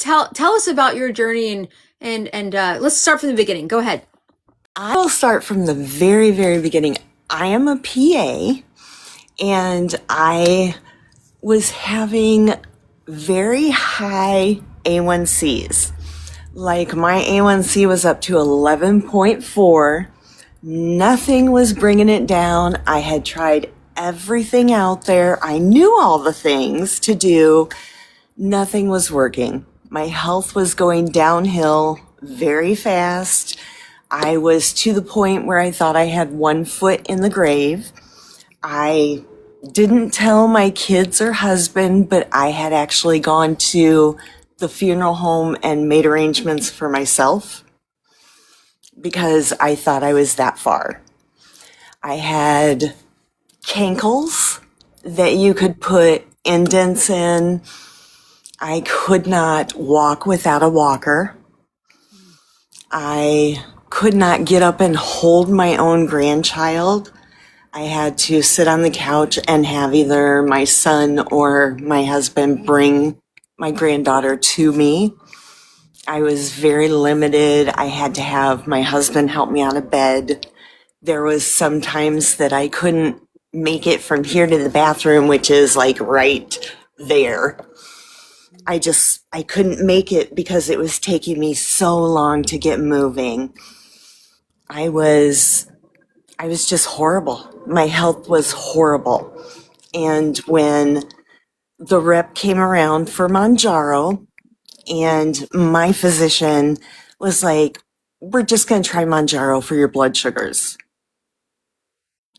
tell us about your journey and let's start from the beginning. Go ahead. I will start from the very, very beginning. I am a PA and I was having very high A1Cs. Like my A1C was up to 11.4. Nothing was bringing it down. I had tried everything out there. I knew all the things to do. Nothing was working. My health was going downhill very fast. I was to the point where I thought I had one foot in the grave. I didn't tell my kids or husband, but I had actually gone to the funeral home and made arrangements for myself because I thought I was that far. I had cankles that you could put indents in. I could not walk without a walker. I could not get up and hold my own grandchild. I had to sit on the couch and have either my son or my husband bring my granddaughter to me. I was very limited. I had to have my husband help me out of bed. There was some times that I couldn't make it from here to the bathroom, which is like right there. I couldn't make it because it was taking me so long to get moving. I was just horrible. My health was horrible. And when the rep came around for Mounjaro, and my physician was like, we're just going to try Mounjaro for your blood sugars.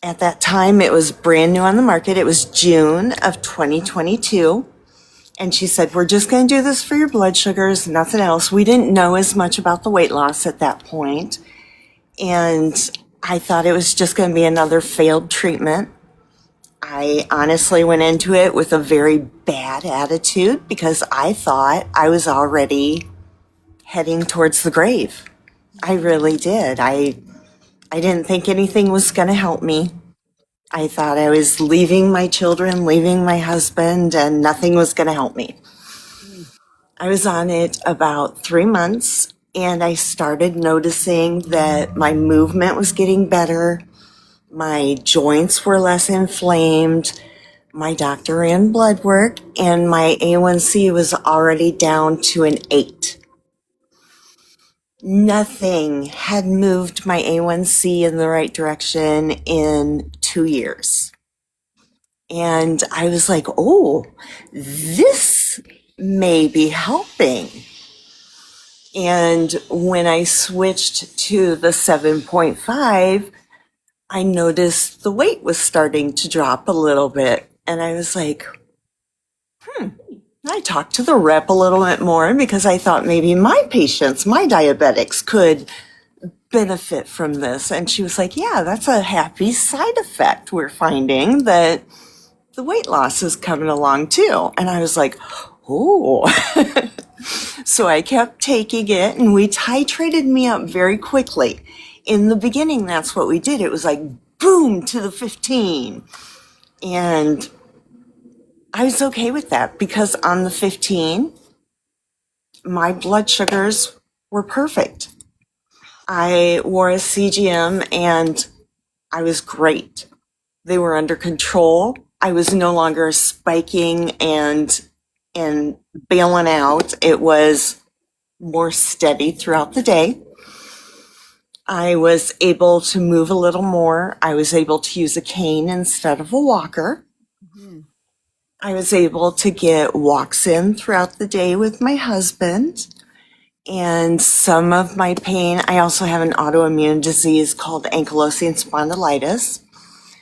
At that time, it was brand new on the market. It was June of 2022. And she said, we're just going to do this for your blood sugars, nothing else. We didn't know as much about the weight loss at that point. And I thought it was just going to be another failed treatment. I honestly went into it with a very bad attitude because I thought I was already heading towards the grave. I really did. I didn't think anything was going to help me. I thought I was leaving my children, leaving my husband, and nothing was going to help me. I was on it about 3 months, and I started noticing that my movement was getting better. My joints were less inflamed. My doctor ran blood work, and my A1C was already down to an 8. Nothing had moved my A1C in the right direction in 2 years. And I was like, oh, this may be helping. And when I switched to the 7.5, I noticed the weight was starting to drop a little bit. And I was like, I talked to the rep a little bit more because I thought maybe my patients, my diabetics could benefit from this. And she was like, yeah, that's a happy side effect. We're finding that the weight loss is coming along too. And I was like, oh. So I kept taking it and we titrated me up very quickly. In the beginning, that's what we did. It was like boom to the 15. And I was okay with that because on the 15, my blood sugars were perfect. I wore a CGM and I was great. They were under control. I was no longer spiking and bailing out. It was more steady throughout the day. I was able to move a little more. I was able to use a cane instead of a walker. I was able to get walks in throughout the day with my husband. And some of my pain, I also have an autoimmune disease called ankylosing spondylitis.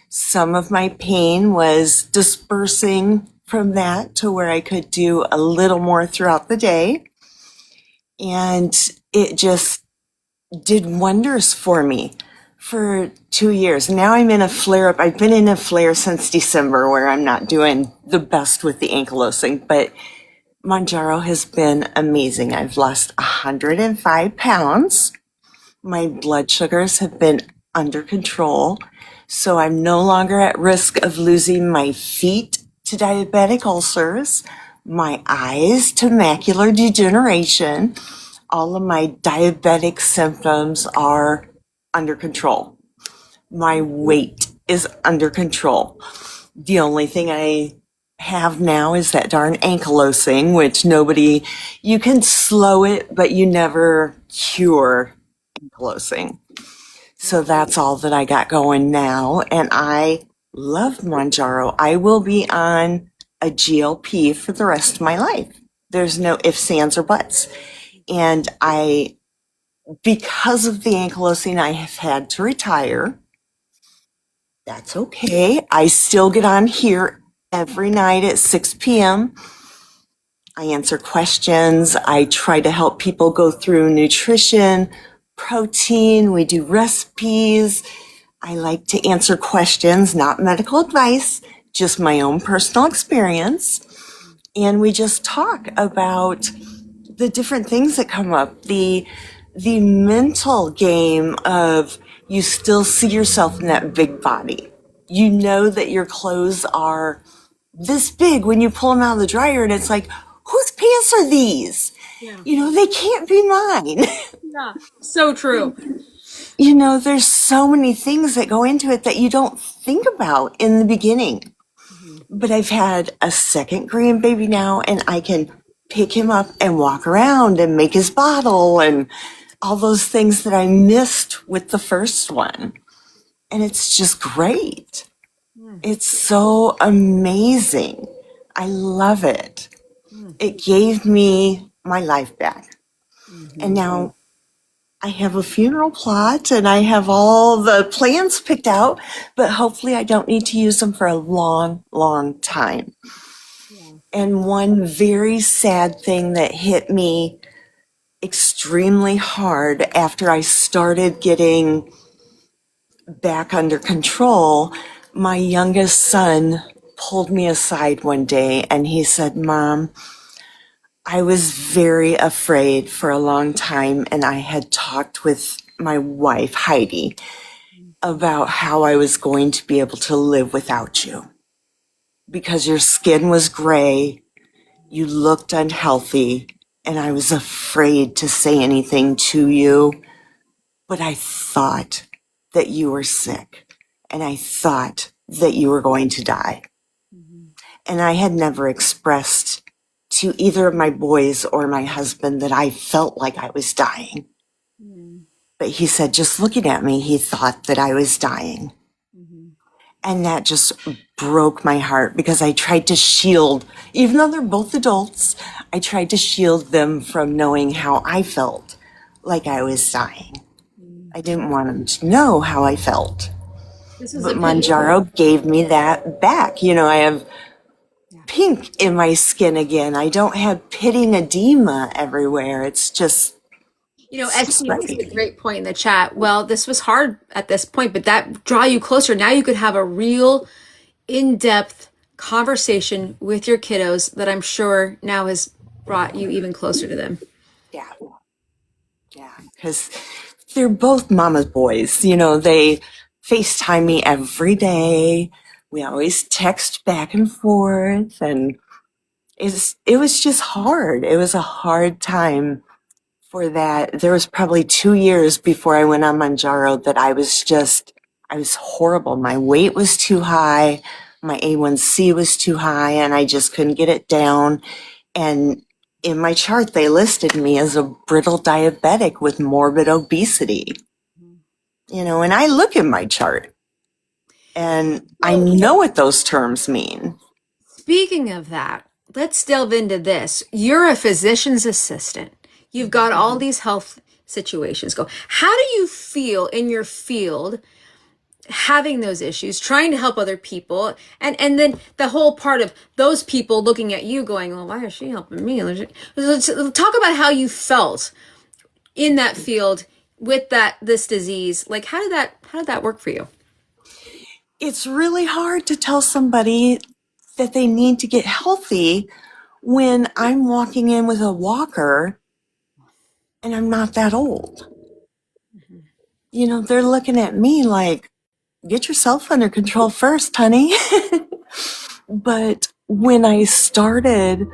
Some of my pain was dispersing from that to where I could do a little more throughout the day. And it just did wonders for me for 2 years. Now I'm in a flare-up. I've been in a flare since December where I'm not doing the best with the ankylosing, but Mounjaro has been amazing. I've lost 105 pounds. My blood sugars have been under control. So I'm no longer at risk of losing my feet to diabetic ulcers. my eyes to macular degeneration. All of my diabetic symptoms are under control. My weight is under control. The only thing I have now is that darn ankylosing, which you can slow it, but you never cure ankylosing. So that's all that I got going now. And I love Mounjaro. I will be on a GLP for the rest of my life. There's no ifs, ands, or buts. And because of the ankylosing, I have had to retire. That's okay. I still get on here every night at 6 p.m. I answer questions. I try to help people go through nutrition, protein. We do recipes. I like to answer questions, not medical advice, just my own personal experience. And we just talk about the different things that come up, the mental game of you still see yourself in that big body. You know that your clothes are this big when you pull them out of the dryer, and it's like, whose pants are these? Yeah. They can't be mine. Yeah. So true. There's so many things that go into it that you don't think about in the beginning. But I've had a second grandbaby now, and I can pick him up and walk around and make his bottle and all those things that I missed with the first one. And it's just great. It's so amazing. I love it. It gave me my life back. And now I have a funeral plot and I have all the plans picked out, but hopefully I don't need to use them for a long, long time. Yeah. And one very sad thing that hit me extremely hard after I started getting back under control, my youngest son pulled me aside one day and he said, "Mom, I was very afraid for a long time, and I had talked with my wife, Heidi, about how I was going to be able to live without you. Because your skin was gray, you looked unhealthy, and I was afraid to say anything to you. But I thought that you were sick, and I thought that you were going to die." And I had never expressed to either of my boys or my husband that I felt like I was dying. But he said, just looking at me, he thought that I was dying. And that just broke my heart because I tried to shield, even though they're both adults, I tried to shield them from knowing how I felt like I was dying. I didn't want them to know how I felt. But Mounjaro gave me that back. I have pink in my skin again. I don't have pitting edema everywhere. It's just, Esty makes a great point in the chat. Well, this was hard at this point, but that draw you closer. Now you could have a real in-depth conversation with your kiddos that I'm sure now has brought you even closer to them. Yeah. Yeah. Because they're both mama's boys. They FaceTime me every day. We always text back and forth, and it was just hard. It was a hard time for that. There was probably 2 years before I went on Mounjaro that I was horrible. My weight was too high. My A1C was too high, and I just couldn't get it down. And in my chart, they listed me as a brittle diabetic with morbid obesity. And I look at my chart and I know what those terms mean. Speaking of that, let's delve into this. You're a physician's assistant. You've got all these health situations go. How do you feel in your field having those issues, trying to help other people, and then the whole part of those people looking at you going, well, why is she helping me? Let's talk about how you felt in that field with this disease. Like, how did that work for you? It's really hard to tell somebody that they need to get healthy when I'm walking in with a walker and I'm not that old. They're looking at me like, get yourself under control first, honey. But when I started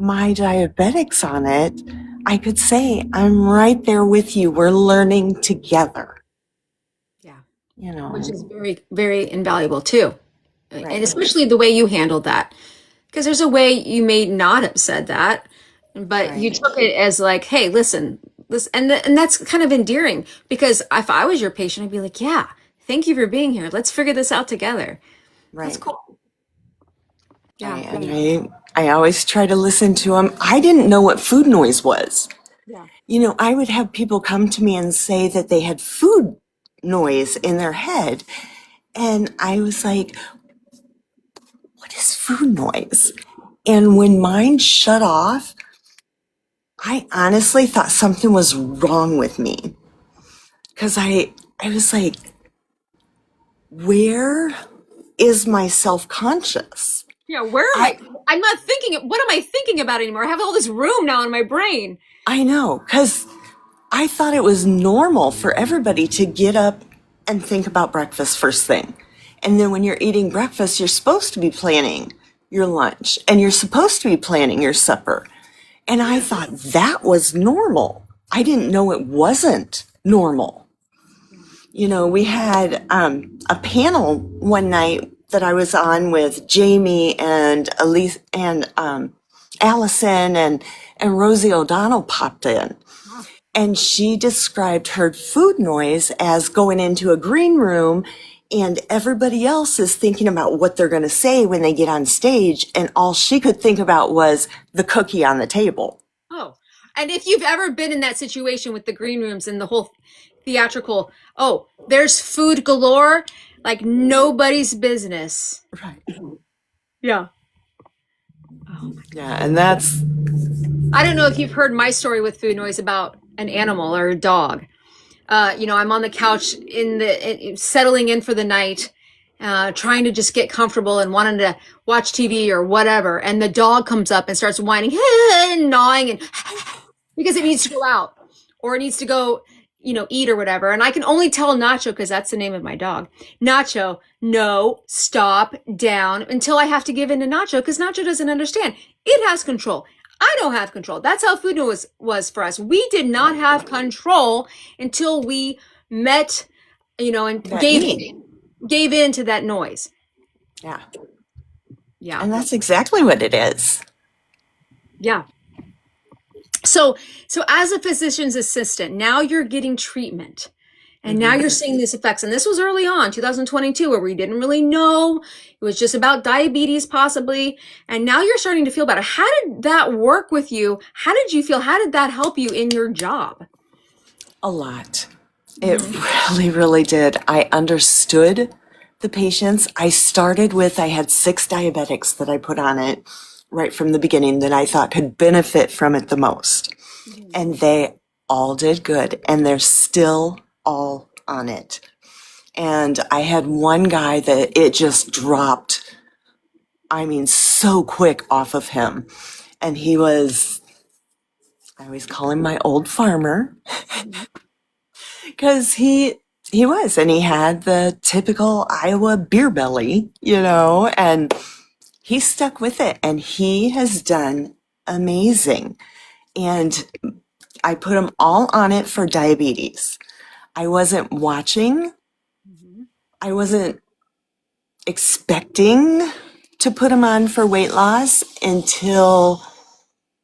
my diabetics on it, I could say, I'm right there with you. We're learning together, Yeah. you know. Which is very, very invaluable too. And Right, especially the way you handled that. Because there's a way you may not have said that, but you right. took it as like, hey, listen, and that's kind of endearing because if I was your patient, I'd be like, yeah, thank you for being here. Let's figure this out together. That's Right. cool. Yeah. And I always try to listen to them. I didn't know what food noise was. Yeah. You know, I would have people come to me and say that they had food noise in their head. And I was like, what is food noise? And when mine shut off, I honestly thought something was wrong with me. Because I was like, where is my self-conscious? Yeah. Where am I, I? I'm not thinking. What am I thinking about anymore? I have all this room now in my brain. I know, because I thought it was normal for everybody to get up and think about breakfast first thing. And then when you're eating breakfast, you're supposed to be planning your lunch and you're supposed to be planning your supper. And I thought that was normal. I didn't know it wasn't normal. You know, we had a panel one night that I was on with Jamie and Elise and Allison and Rosie O'Donnell popped in. And she described her food noise as going into a green room and everybody else is thinking about what they're going to say when they get on stage. And all she could think about was the cookie on the table. Oh, and if you've ever been in that situation with the green rooms and the whole theatrical, oh, there's food galore, like nobody's business. Right. Yeah. Oh my Yeah. And that's, I don't know if you've heard my story with food noise about an animal or a dog. I'm on the couch settling in for the night, trying to just get comfortable and wanting to watch TV or whatever. And the dog comes up and starts whining and gnawing and because it needs to go out or it needs to go, eat or whatever. And I can only tell Nacho, because that's the name of my dog, Nacho, no, stop, down, until I have to give in to Nacho because Nacho doesn't understand. It has control. I don't have control. That's how food was for us. We did not have control until we met, and that gave in to that noise. yeah. Yeah. And that's exactly what it is. Yeah. So as a physician's assistant, now you're getting treatment. And now you're seeing these effects. And this was early on, 2022, where we didn't really know. It was just about diabetes, possibly. And now you're starting to feel better. How did that work with you? How did you feel? How did that help you in your job? A lot. It really, really did. I understood the patients. I had 6 diabetics that I put on it right from the beginning that I thought could benefit from it the most. And they all did good. And they're still all on it. And I had one guy that it just dropped, so quick off of him. And I always call him my old farmer because he was, and he had the typical Iowa beer belly, and he stuck with it and he has done amazing. And I put them all on it for diabetes. I wasn't watching. I wasn't expecting to put them on for weight loss until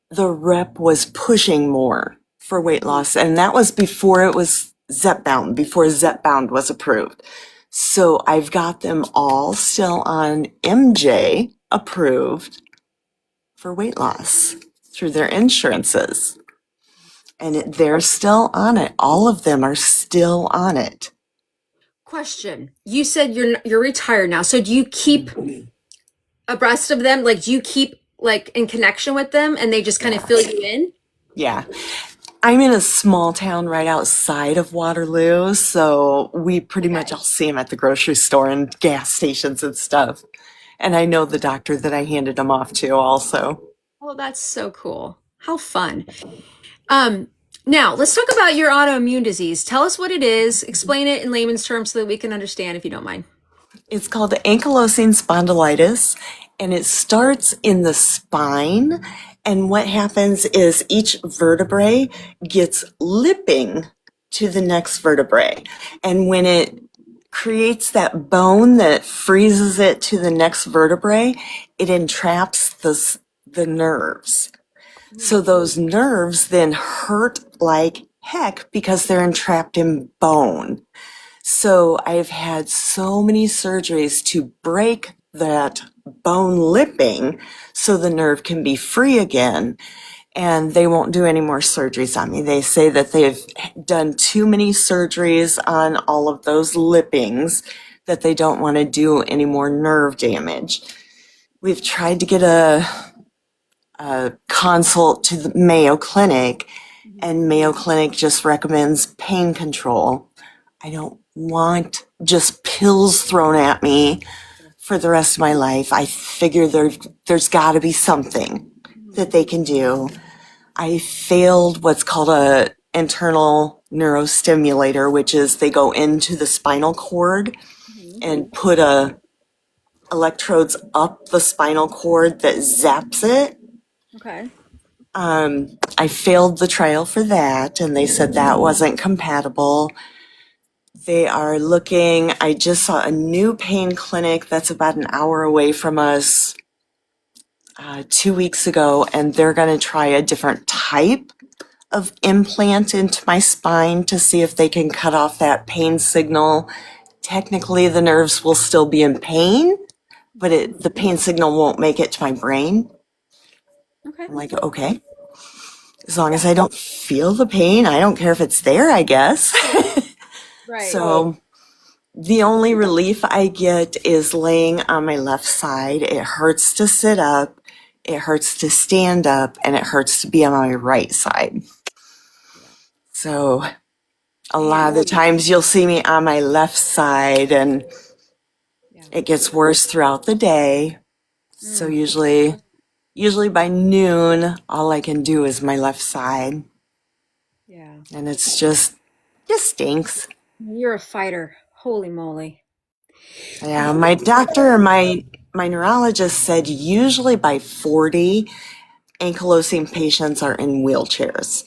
the rep was pushing more for weight loss. And that was before it was Zepbound, before Zepbound was approved. So I've got them all still on MJ approved for weight loss through their insurances. And they're still on it. All of them are still on it. Question. You said you're retired now. So do you keep abreast of them? Like, do you keep like in connection with them and they just kind of fill you in? Yeah. I'm in a small town right outside of Waterloo, so we pretty much all see them at the grocery store and gas stations and stuff. And I know the doctor that I handed them off to also. Oh, that's so cool. How fun. Now let's talk about your autoimmune disease. Tell us what it is. Explain it in layman's terms so that we can understand, if you don't mind. It's called ankylosing spondylitis, and it starts in the spine And what happens is each vertebrae gets lipping to the next vertebrae. And when it creates that bone that freezes it to the next vertebrae, it entraps the nerves. So those nerves then hurt like heck because they're entrapped in bone. So I've had so many surgeries to break that bone lipping so the nerve can be free again. And they won't do any more surgeries on me. They say that they've done too many surgeries on all of those lippings, that they don't want to do any more nerve damage. We've tried to get a consult to the Mayo Clinic, and Mayo Clinic just recommends pain control. I don't want just pills thrown at me for the rest of my life. I figure there's got to be something that they can do. I failed what's called a internal neurostimulator, which is they go into the spinal cord and put electrodes up the spinal cord that zaps it. Okay. I failed the trial for that, and they said that wasn't compatible. They are looking, I just saw a new pain clinic that's about an hour away from us 2 weeks ago, and they're going to try a different type of implant into my spine to see if they can cut off that pain signal. Technically, the nerves will still be in pain, but the pain signal won't make it to my brain. Okay. I'm like, okay. As long as I don't feel the pain, I don't care if it's there, I guess. Right. So the only relief I get is laying on my left side. It hurts to sit up, it hurts to stand up, and it hurts to be on my right side. So a lot of the times you'll see me on my left side, and it gets worse throughout the day. So usually by noon, all I can do is my left side. Yeah. And it's just stinks. You're a fighter. Holy moly. Yeah, my doctor or my neurologist said usually by 40, ankylosing patients are in wheelchairs.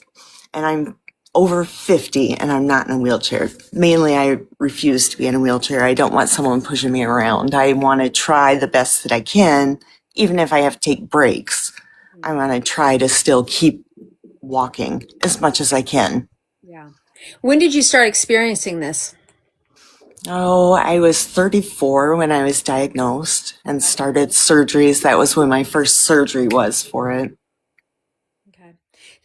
And I'm over 50 and I'm not in a wheelchair. Mainly, I refuse to be in a wheelchair. I don't want someone pushing me around. I want to try the best that I can, even if I have to take breaks. I want to try to still keep walking as much as I can. Yeah. When did you start experiencing this? Oh, I was 34 when I was diagnosed and started surgeries. That was when my first surgery was for it. Okay.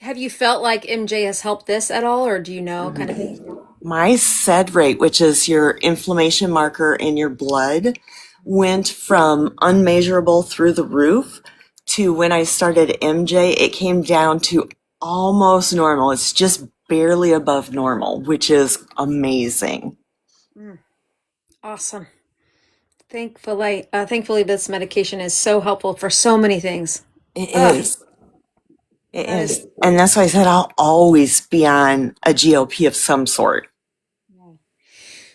Have you felt like MJ has helped this at all, or do you know kind of? My SED rate, which is your inflammation marker in your blood, went from unmeasurable through the roof to when I started MJ, it came down to almost normal. It's just barely above normal, which is amazing. Awesome. Thankfully, this medication is so helpful for so many things. It Ugh, is. It that is. And that's why I said I'll always be on a GLP of some sort.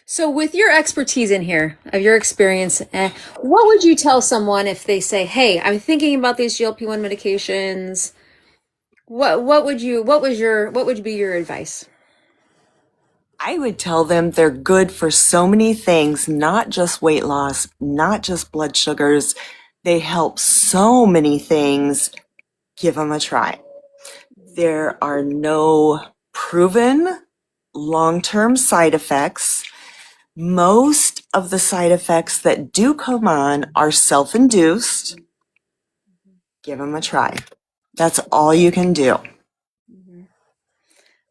So, with your expertise in here, of your experience, what would you tell someone if they say, "Hey, I'm thinking about these GLP-1 medications"? What would be your advice? I would tell them they're good for so many things, not just weight loss, not just blood sugars. They help so many things. Give them a try. There are no proven long-term side effects. Most of the side effects that do come on are self-induced. Give them a try. That's all you can do.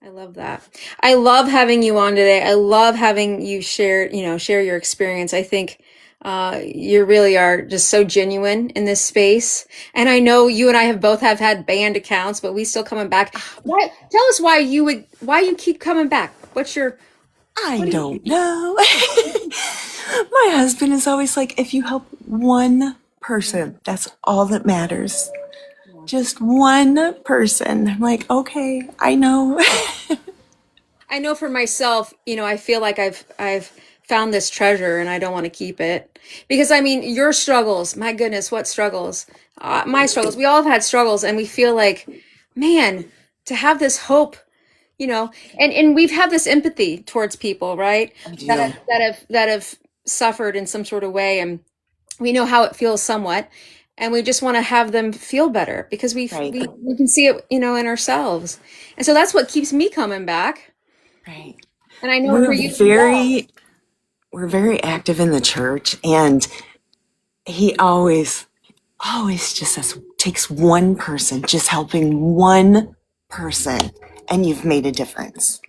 I love that. I love having you on today. I love having you share your experience. I think you really are just so genuine in this space. And I know you and I have both have had banned accounts, but we still coming back. Tell us why you keep coming back. I don't know. My husband is always like, if you help one person, that's all that matters. Just one person. I'm like, okay, I know. I know for myself, I feel like I've found this treasure and I don't want to keep it. Because I mean, your struggles, my goodness, what struggles? My struggles, we all have had struggles and we feel like, man, to have this hope, you know, and we've had this empathy towards people, right? I That do. have suffered in some sort of way, and we know how it feels somewhat, and we just want to have them feel better because Right. we can see it, you know, in ourselves. And so that's what keeps me coming back. Right. And I know for We're you as well. very active in the church, and he always just says, takes one person, just helping one person, and you've made a difference.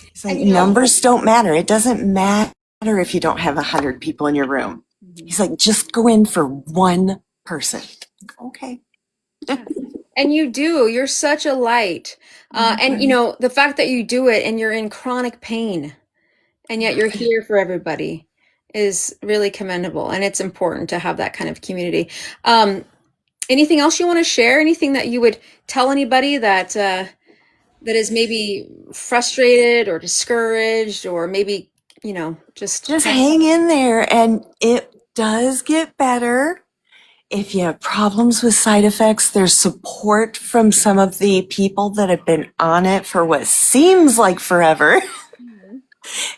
It's like And you know, numbers don't matter. It doesn't matter if you don't have 100 people in your room. He's like, just go in for one person. Okay. and you do, you're such a light. And you know, the fact that you do it and you're in chronic pain and yet you're here for everybody is really commendable. And it's important to have that kind of community. Anything else you want to share? Anything that you would tell anybody that that is maybe frustrated or discouraged or maybe, you know, just hang in there, and it does get better. If you have problems with side effects, there's support from some of the people that have been on it for what seems like forever.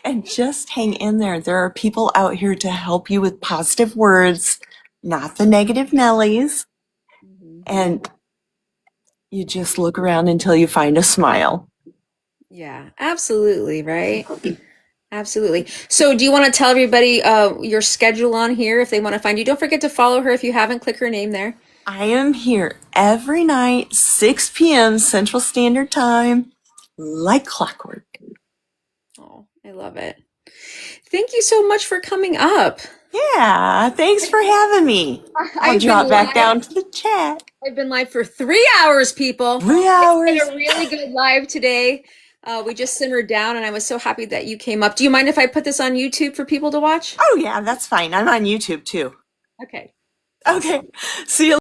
And just hang in there. There are people out here to help you with positive words, not the negative Nellies. And you just look around until you find a smile. Yeah, absolutely, right? Absolutely. So do you want to tell everybody your schedule on here if they want to find you? Don't forget to follow her if you haven't. Click her name there. I am here every night, 6 p.m. Central Standard Time, like clockwork. Oh, I love it. Thank you so much for coming up. Yeah, thanks for having me. I'll I've drop been back live. down to the chat. I've been live for 3 hours, people. 3 It's hours. been a really good live today. We just simmered down, and I was so happy that you came up. Do you mind if I put this on YouTube for people to watch? Oh, yeah, that's fine. I'm on YouTube too. Okay. Okay. See you